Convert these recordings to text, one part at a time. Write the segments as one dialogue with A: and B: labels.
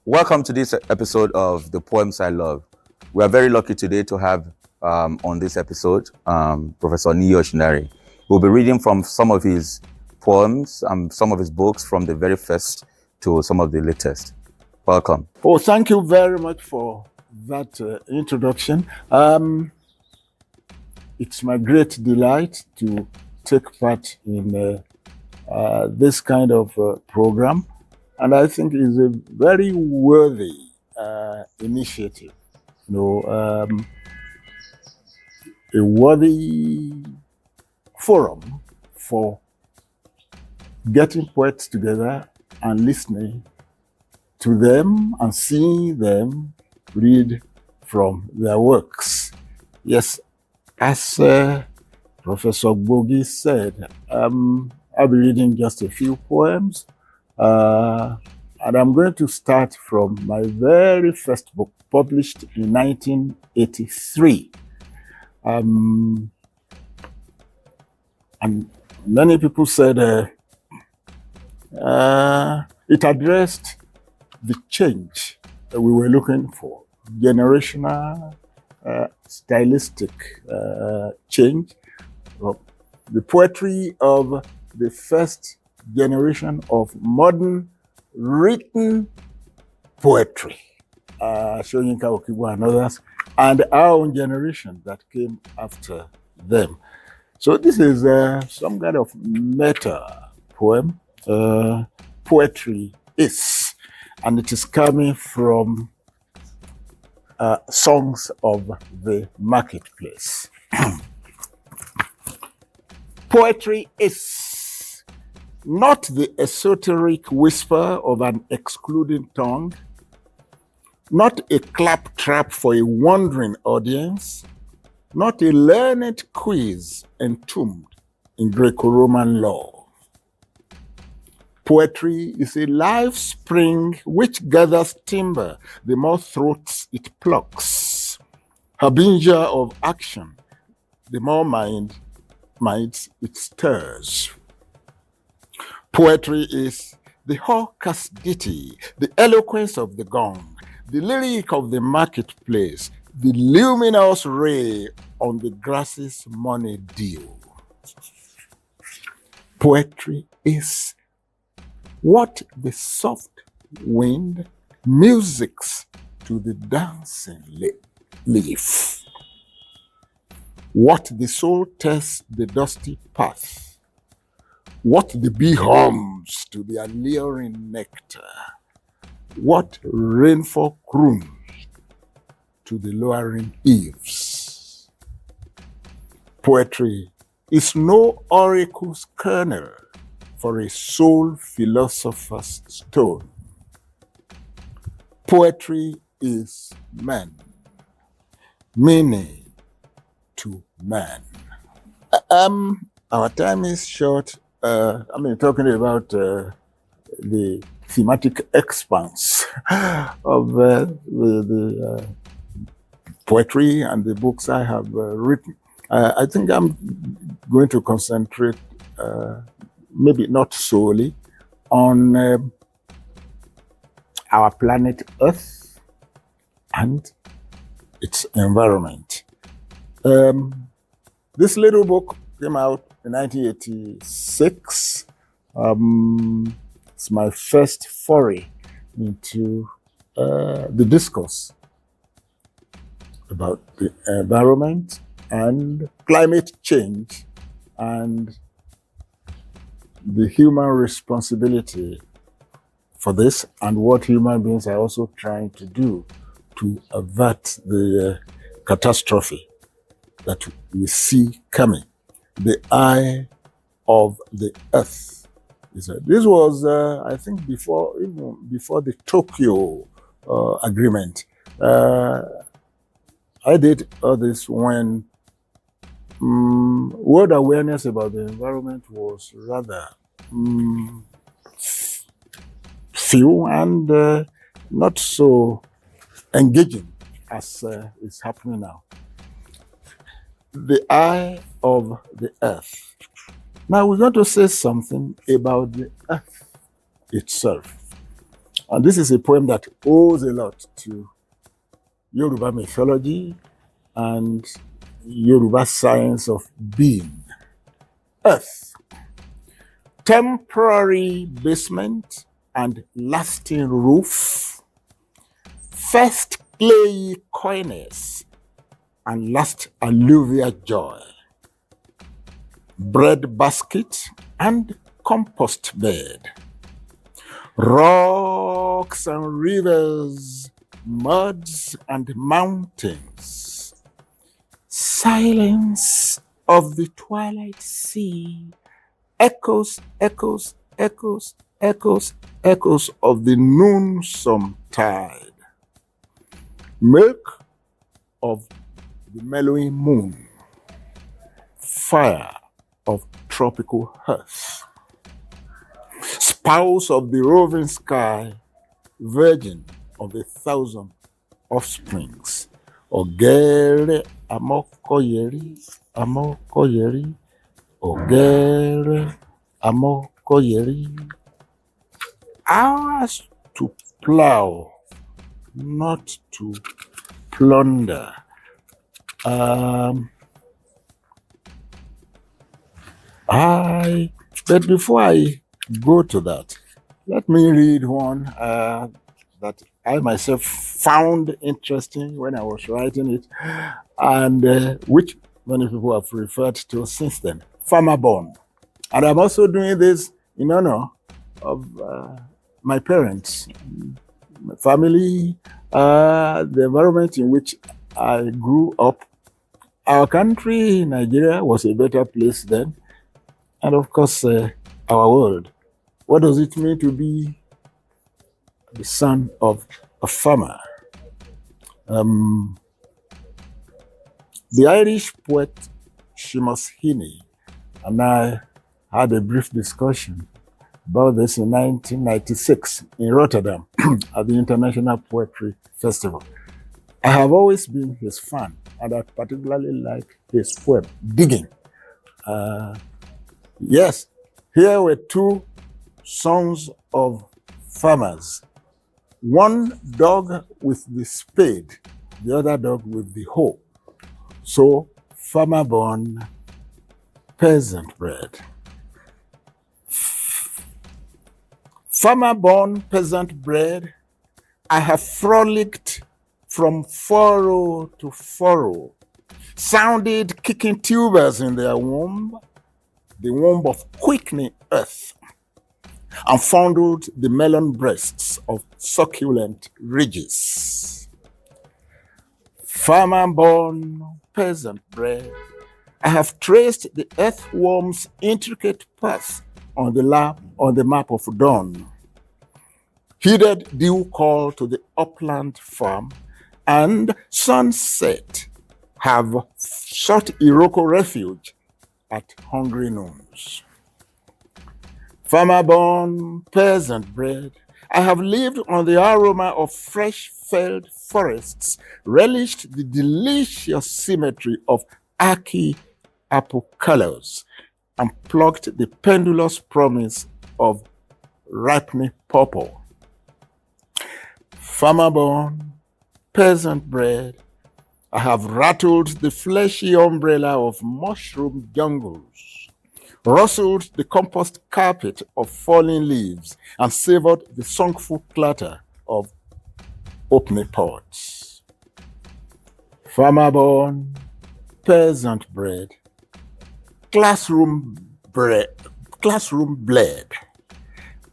A: Welcome to this episode of The Poems I Love. We are very lucky today to have on this episode Professor Niyi Osundare. We'll be reading from some of his poems and some of his books from the very first to some of the latest. Welcome.
B: Oh, thank you very much for that introduction. It's my great delight to take part in this kind of program, and I think it's a very worthy initiative. A worthy forum for getting poets together and listening to them and seeing them read from their works. Yes, as Professor Gbogi said, I'll be reading just a few poems, and I'm going to start from my very first book, published in 1983. And many people said it addressed the change that we were looking for, generational, stylistic change. The poetry of the first generation of modern written poetry, Soyinka Okigbo and others, and our own generation that came after them. So this is some kind of meta poem. Poetry is, and it is coming from songs of the marketplace. Poetry is not the esoteric whisper of an excluding tongue, not a claptrap for a wandering audience, not a learned quiz entombed in Greco-Roman law. Poetry is a live spring which gathers timber the more throats it plucks, harbinger of action, the more minds it stirs. Poetry is the hawker's ditty, the eloquence of the gong, the lyric of the marketplace, the luminous ray on the grass's money dew. Poetry is what the soft wind musics to the dancing leaf, what the soul tests the dusty path, what the bee hums to the alluring nectar, what rainfall croons to the lowering eaves. Poetry is no oracle's kernel for a soul philosopher's stone. Poetry is man, meaning to man. Our time is short. Talking about the thematic expanse of the poetry and the books I have written. I think I'm going to concentrate, maybe not solely, on our planet Earth and its environment. This little book came out in 1986. It's my first foray into the discourse about the environment and climate change and the human responsibility for this and what human beings are also trying to do to avert the catastrophe that we see coming. The eye of the earth. This was, I think, before the Tokyo Agreement. I did all this when world awareness about the environment was rather few and not so engaging as is happening now. The eye of the earth. Now we're going to say something about the earth itself. And this is a poem that owes a lot to Yoruba mythology and Yoruba science of being. Earth, temporary basement and lasting roof, first clayey coyness and last alluvial joy, bread basket and compost bed, rocks and rivers, muds and mountains, silence of the twilight sea, echoes, echoes, echoes, echoes, echoes of the noonsome tide, milk of the mellowing moon, fire of tropical hearth, spouse of the roving sky, virgin of 1,000 offsprings, Ogere amokoyeri, amokoyeri, Ogere amokoyeri. Ours to plow, not to plunder. But before I go to that, let me read one that I myself found interesting when I was writing it, and which many people have referred to since then. Farmer Born. And I'm also doing this in honor of my parents, my family, the environment in which I grew up. Our country, Nigeria, was a better place then. And of course, our world. What does it mean to be the son of a farmer? The Irish poet Seamus Heaney and I had a brief discussion about this in 1996 in Rotterdam at the International Poetry Festival. I have always been his fan, and I particularly like his poem, Digging. Yes, here were two sons of farmers. One dog with the spade, the other dog with the hoe. So, farmer born, peasant bred. Farmer born, peasant bred, I have frolicked from furrow to furrow, sounded kicking tubers in their womb, the womb of quickening earth, and fondled the melon breasts of succulent ridges. Farmer born, peasant bred, I have traced the earthworm's intricate path on the map of dawn, heeded due call to the upland farm, and sunset have sought Iroko refuge at hungry noons. Farmer born, peasant bred, I have lived on the aroma of fresh-felled forests, relished the delicious symmetry of Aki apple colors, and plucked the pendulous promise of ripening purple. Farmer born, peasant bred, I have rattled the fleshy umbrella of mushroom jungles, rustled the compost carpet of falling leaves, and savored the songful clatter of opening pots. Farmer born, peasant bred, classroom bled.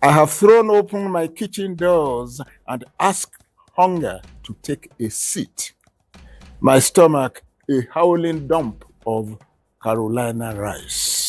B: I have thrown open my kitchen doors and asked hunger to take a seat. My stomach a howling dump of Carolina rice.